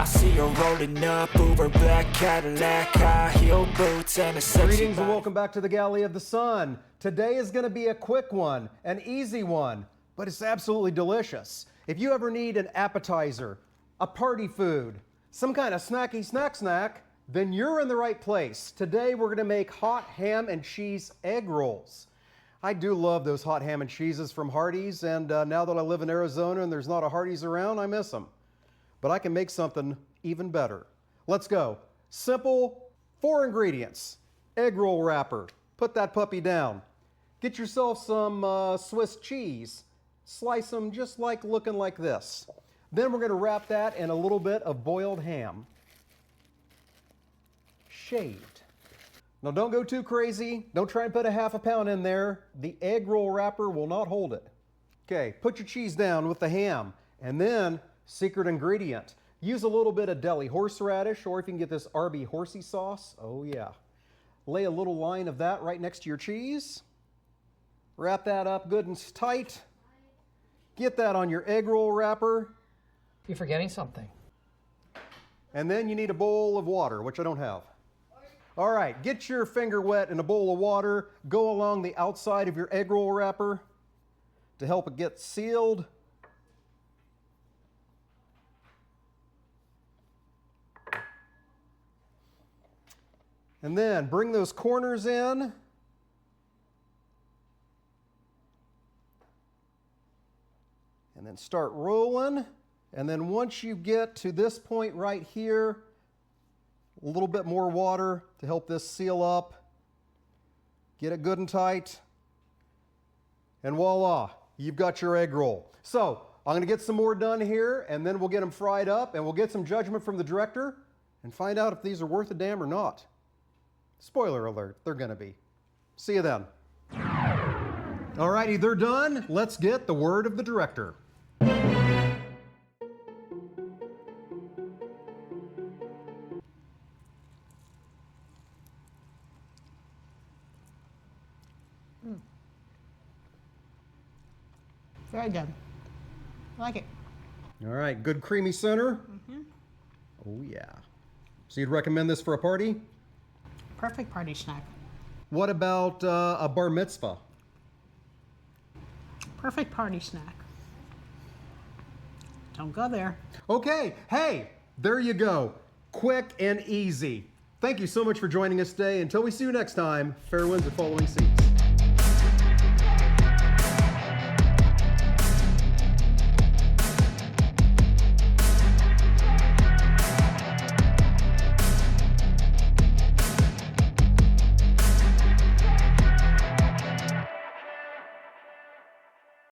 I see her rolling up, Uber black Cadillac, high heel boots and a sexy Greetings and body. welcome back to the Galley of the Sun. Today is going to be a quick one, an easy one, but it's absolutely delicious. If you ever need an appetizer, a party food, some kind of snacky snack, then you're in the right place. Today we're going to make hot ham and cheese egg rolls. I do love those hot ham and cheeses from Hardees, and now that I live in Arizona and there's not a Hardees around, I miss them. But I can make something even better. Let's go. Simple, 4 ingredients. Egg roll wrapper. Put that puppy down. Get yourself some Swiss cheese. Slice them just like looking like this. Then we're going to wrap that in a little bit of boiled ham. Shaved. Now don't go too crazy. Don't try and put a half a pound in there. The egg roll wrapper will not hold it. Okay, put your cheese down with the ham. And then, secret ingredient. Use a little bit of deli horseradish, or if you can get this Arby horsey sauce. Oh yeah. Lay a little line of that right next to your cheese. Wrap that up good and tight. Get that on your egg roll wrapper. You're forgetting something. And then you need a bowl of water, which I don't have. All right, get your finger wet in a bowl of water. Go along the outside of your egg roll wrapper to help it get sealed. And then bring those corners in. And then start rolling. And then once you get to this point right here, a little bit more water to help this seal up. Get it good and tight. And voila, you've got your egg roll. So I'm going to get some more done here, and then we'll get them fried up, and we'll get some judgment from the director and find out if these are worth a damn or not. Spoiler alert, they're going to be. See you then. All righty, they're done. Let's get the word of the director. Very good. I like it. All right, good creamy center. Oh yeah. So you'd recommend this for a party? Perfect party snack. What about a bar mitzvah? Perfect party snack. Don't go there. Okay, hey, there you go. Quick and easy. Thank you so much for joining us today. Until we see you next time, fair winds and following seas.